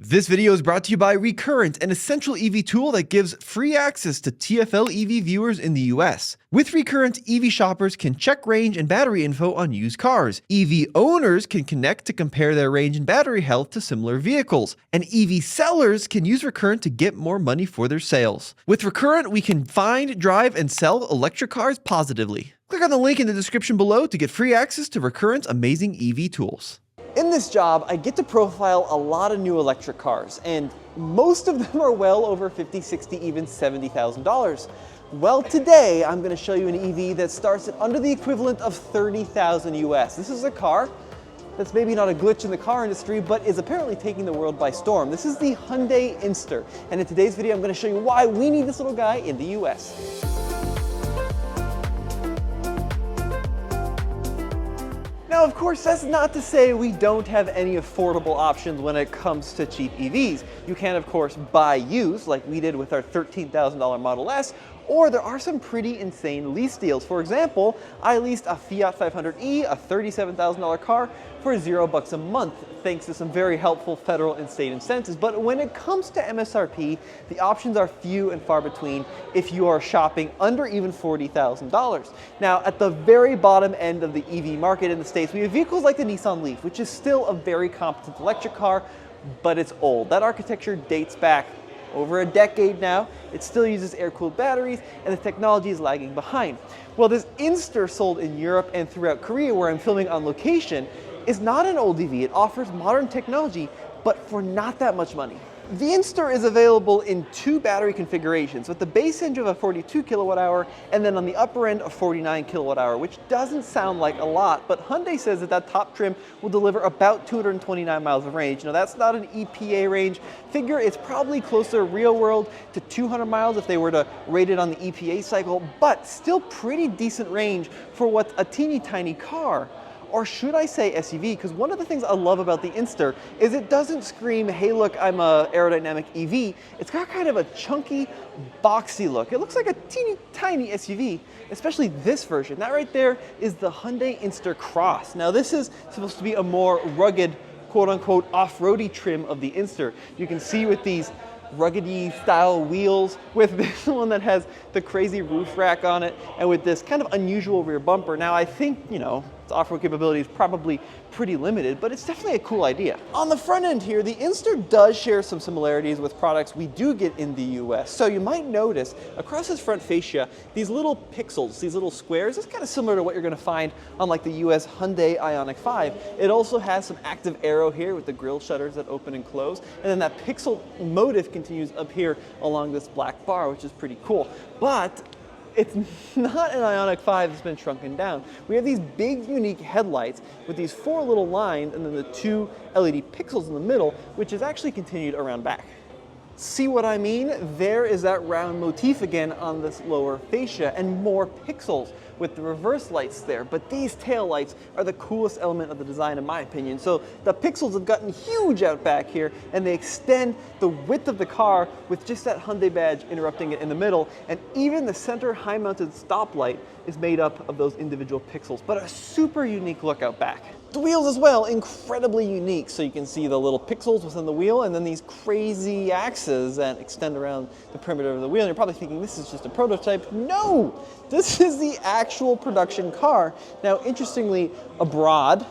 This video is brought to you by Recurrent, an essential EV tool that gives free access to TFL EV viewers in the US. With Recurrent, EV shoppers can check range and battery info on used cars. EV owners can connect to compare their range and battery health to similar vehicles. And EV sellers can use Recurrent to get more money for their sales. With Recurrent, we can find, drive, and sell electric cars positively. Click on the link in the description below to get free access to Recurrent's amazing EV tools. In this job, I get to profile a lot of new electric cars, and most of them are well over $50,000, $60,000, even $70,000. Well, today I'm going to show you an EV that starts at under the equivalent of $30,000 US. This is a car that's maybe not a glitch in the car industry, but is apparently taking the world by storm. This is the Hyundai Inster, and in today's video I'm going to show you why we need this little guy in the US. Now, of course, that's not to say we don't have any affordable options when it comes to cheap EVs. You can, of course, buy used, like we did with our $13,000 Model S, or there are some pretty insane lease deals. For example, I leased a Fiat 500e, a $37,000 car, for $0 a month, thanks to some very helpful federal and state incentives. But when it comes to MSRP, the options are few and far between if you are shopping under even $40,000. Now, at the very bottom end of the EV market in the States, we have vehicles like the Nissan Leaf, which is still a very competent electric car, but it's old. That architecture dates back over a decade now. It still uses air-cooled batteries, and the technology is lagging behind. Well, this Inster, sold in Europe and throughout Korea, where I'm filming on location, is not an old EV. It offers modern technology, but for not that much money. The Inster is available in two battery configurations, with the base range of a 42 kilowatt hour and then on the upper end a 49 kilowatt hour, which doesn't sound like a lot, but Hyundai says that that top trim will deliver about 229 miles of range. Now, that's not an EPA range figure. It's probably closer real world to 200 miles if they were to rate it on the EPA cycle, but still pretty decent range for what's a teeny tiny car. Or should I say SUV? Because one of the things I love about the Inster is it doesn't scream, hey look, I'm a aerodynamic EV. It's got kind of a chunky, boxy look. It looks like a teeny tiny SUV, especially this version. That right there is the Hyundai Inster Cross. Now, this is supposed to be a more rugged, quote unquote, off-roady trim of the Inster. You can see with these ruggedy style wheels, with this one that has the crazy roof rack on it, and with this kind of unusual rear bumper. Now, I think, its off-road capability is probably pretty limited, but it's definitely a cool idea. On the front end here, the Inster does share some similarities with products we do get in the US. So you might notice across this front fascia, these little pixels, these little squares. It's kind of similar to what you're going to find on like the US Hyundai Ioniq 5. It also has some active aero here with the grille shutters that open and close. And then that pixel motif continues up here along this black bar, which is pretty cool. But it's not an Ioniq 5 that's been shrunken down. We have these big, unique headlights with these four little lines and then the two LED pixels in the middle, which is actually continued around back. See what I mean? There is that round motif again on this lower fascia, and more pixels with the reverse lights there. But these tail lights are the coolest element of the design, in my opinion. So the pixels have gotten huge out back here, and they extend the width of the car with just that Hyundai badge interrupting it in the middle. And even the center high-mounted stoplight is made up of those individual pixels, but a super unique look out back. The wheels as well, incredibly unique. So you can see the little pixels within the wheel and then these crazy axes that extend around the perimeter of the wheel. And you're probably thinking this is just a prototype. No, this is the actual production car. Now, interestingly, abroad,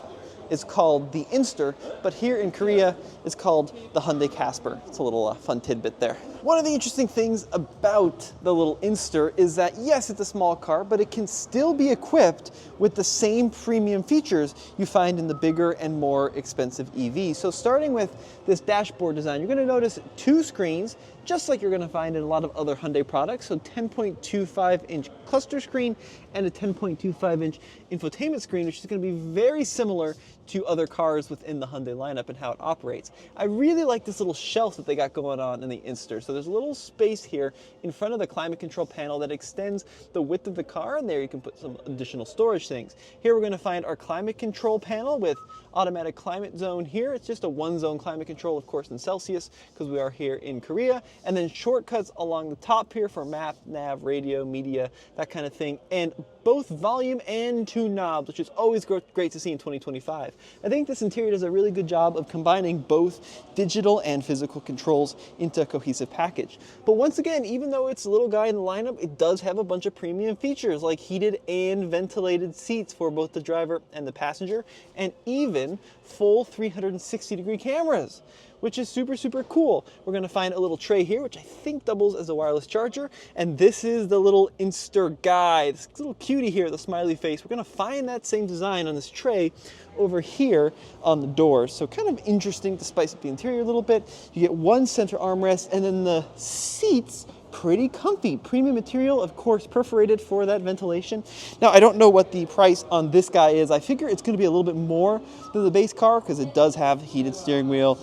it's called the Inster, but here in Korea, it's called the Hyundai Casper. It's a little fun tidbit there. One of the interesting things about the little Inster is that, yes, it's a small car, but it can still be equipped with the same premium features you find in the bigger and more expensive EVs. So starting with this dashboard design, you're gonna notice two screens, just like you're gonna find in a lot of other Hyundai products. So 10.25-inch cluster screen and a 10.25-inch infotainment screen, which is gonna be very similar to other cars within the Hyundai lineup and how it operates. I really like this little shelf that they got going on in the Inster. So there's a little space here in front of the climate control panel that extends the width of the car, and there you can put some additional storage things. Here we're going to find our climate control panel with automatic climate zone here. It's just a one-zone climate control, of course, in Celsius, because we are here in Korea. And then shortcuts along the top here for map, nav, radio, media, that kind of thing. And both volume and 2 knobs, which is always great to see in 2025. I think this interior does a really good job of combining both digital and physical controls into a cohesive package. But once again, even though it's a little guy in the lineup, it does have a bunch of premium features like heated and ventilated seats for both the driver and the passenger, and even full 360-degree cameras, which is super, super cool. We're gonna find a little tray here, which I think doubles as a wireless charger. And this is the little Inster guy, this little cutie here, the smiley face. We're gonna find that same design on this tray over here on the doors. So kind of interesting to spice up the interior a little bit. You get one center armrest, and then the seats, pretty comfy. Premium material, of course, perforated for that ventilation. Now, I don't know what the price on this guy is. I figure it's going to be a little bit more than the base car because it does have heated steering wheel,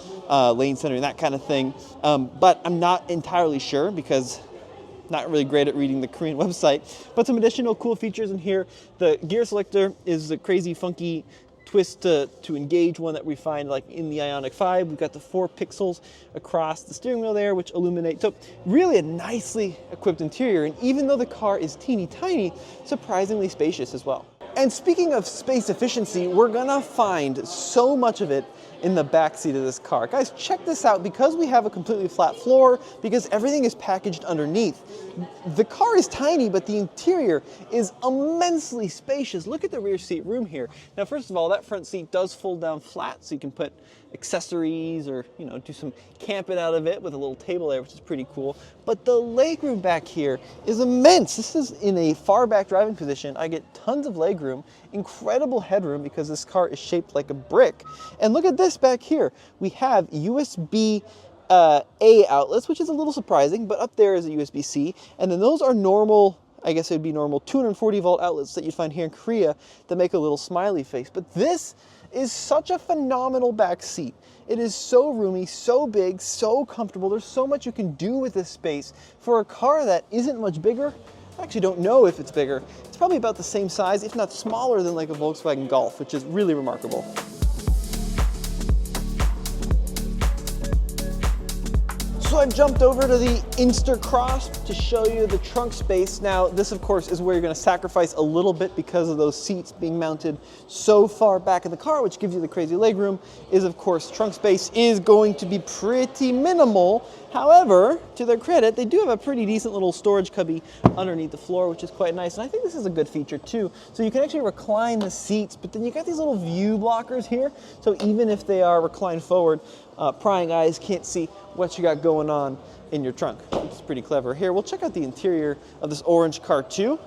lane center, and that kind of thing. But I'm not entirely sure because I'm not really great at reading the Korean website. But some additional cool features in here. The gear selector is a crazy, funky twist to engage one that we find like in the Ioniq 5. We've got the 4 pixels across the steering wheel there, which illuminate. So really a nicely equipped interior. And even though the car is teeny tiny, surprisingly spacious as well. And speaking of space efficiency, we're gonna find so much of it in the back seat of this car. Guys, check this out. Because we have a completely flat floor, because everything is packaged underneath, the car is tiny, but the interior is immensely spacious. Look at the rear seat room here. Now, first of all, that front seat does fold down flat, so you can put accessories or, you know, do some camping out of it with a little table there, which is pretty cool. But the legroom back here is immense. This is in a far back driving position. I get tons of legroom, incredible headroom because this car is shaped like a brick. And look at this back here. We have USB A outlets, which is a little surprising, but up there is a USB-C. And then those are normal, I guess it would be normal 240 volt outlets that you'd find here in Korea that make a little smiley face. But this is such a phenomenal back seat. It is so roomy, so big, so comfortable. There's so much you can do with this space for a car that isn't much bigger. I actually don't know if it's bigger. It's probably about the same size, if not smaller than like a Volkswagen Golf, which is really remarkable. So I've jumped over to the Inster Cross to show you the trunk space. Now, this of course is where you're gonna sacrifice a little bit because of those seats being mounted so far back in the car, which gives you the crazy legroom, is of course trunk space is going to be pretty minimal. However, to their credit, they do have a pretty decent little storage cubby underneath the floor, which is quite nice. And I think this is a good feature too. So you can actually recline the seats, but then you got these little view blockers here. So even if they are reclined forward, prying eyes can't see what you got going on in your trunk. It's pretty clever. Here, we'll check out the interior of this orange car too,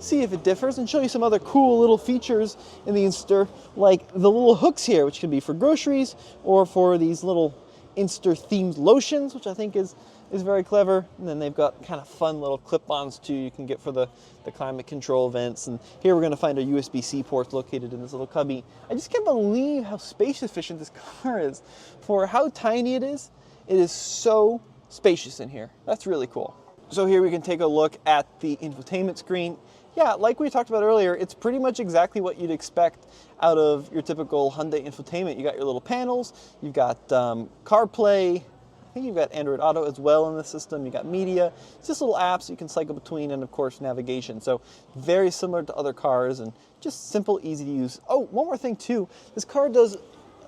see if it differs, and show you some other cool little features in the Inster, like the little hooks here, which can be for groceries or for these little Inster themed lotions, which I think is very clever. And then they've got kind of fun little clip-ons too you can get for the climate control vents. And here we're going to find a USB-C port located in this little cubby. I just can't believe how space efficient this car is. For how tiny it is so spacious in here. That's really cool. So here we can take a look at the infotainment screen. Yeah, like we talked about earlier, it's pretty much exactly what you'd expect out of your typical Hyundai infotainment. You got your little panels, you've got CarPlay, I think you've got Android Auto as well in the system, you got media, it's just little apps you can cycle between, and of course navigation. So very similar to other cars and just simple, easy to use. Oh, one more thing too, this car does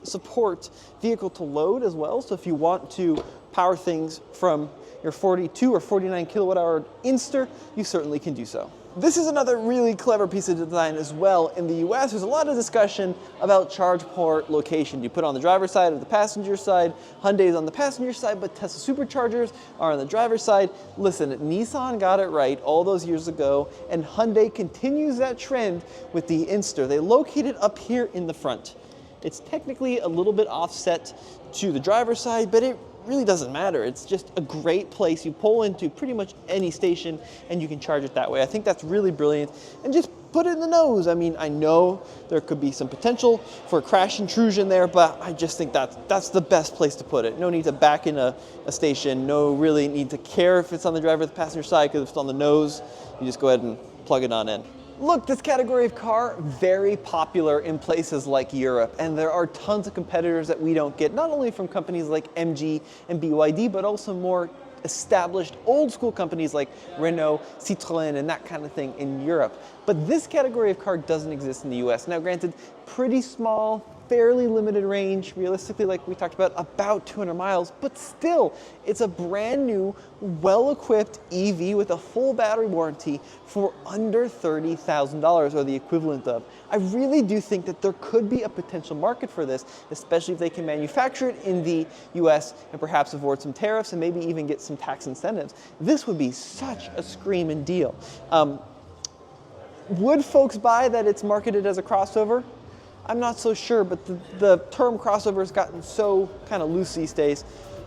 support vehicle to load as well. So if you want to power things from your 42 or 49 kilowatt hour Inster, you certainly can do so. This is another really clever piece of design as well. In the US, there's a lot of discussion about charge port location. Do you put it on the driver's side or the passenger side? Hyundai is on the passenger side, but Tesla superchargers are on the driver's side. Listen, Nissan got it right all those years ago, and Hyundai continues that trend with the Inster. They locate it up here in the front. It's technically a little bit offset to the driver's side, but it really doesn't matter. It's just a great place. You pull into pretty much any station and you can charge it that way. I think that's really brilliant. And just put it in the nose. I mean, I know there could be some potential for crash intrusion there, but I just think that's the best place to put it. No need to back in a station. No really need to care if it's on the driver or the passenger side, because if it's on the nose, you just go ahead and plug it on in. Look, this category of car, very popular in places like Europe, and there are tons of competitors that we don't get, not only from companies like MG and BYD, but also more established old school companies like Renault, Citroën, and that kind of thing in Europe. But this category of car doesn't exist in the US. Now granted, pretty small, fairly limited range, realistically, like we talked about 200 miles, but still, it's a brand new, well-equipped EV with a full battery warranty for under $30,000, or the equivalent of. I really do think that there could be a potential market for this, especially if they can manufacture it in the US and perhaps avoid some tariffs and maybe even get some tax incentives. This would be such a screaming deal. Would folks buy that it's marketed as a crossover? I'm not so sure, but the term crossover has gotten so kind of loose these days,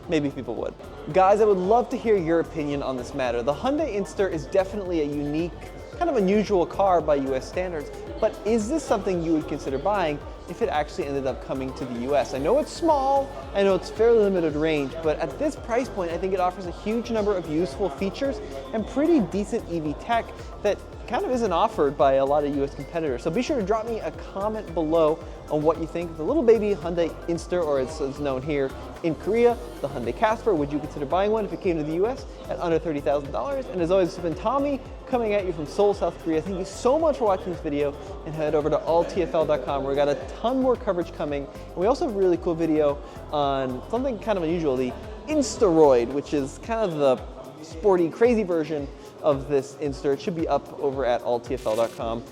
maybe people would. Guys, I would love to hear your opinion on this matter. The Hyundai Inster is definitely a unique, kind of unusual car by US standards, but is this something you would consider buying if it actually ended up coming to the US? I know it's small, I know it's fairly limited range, but at this price point, I think it offers a huge number of useful features and pretty decent EV tech that kind of isn't offered by a lot of US competitors. So be sure to drop me a comment below on what you think of the little baby Hyundai Inster, or as it's known here in Korea, the Hyundai Casper. Would you consider buying one if it came to the US at under $30,000? And as always, it's been Tommy coming at you from Seoul, South Korea. Thank you so much for watching this video, and head over to alltfl.com where we got a ton more coverage coming. And we also have a really cool video on something kind of unusual, the Instaroid, which is kind of the sporty, crazy version of this Inster. It should be up over at alltfl.com.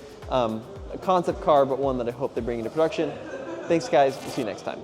A concept car, but one that I hope they bring into production. Thanks guys, we'll see you next time.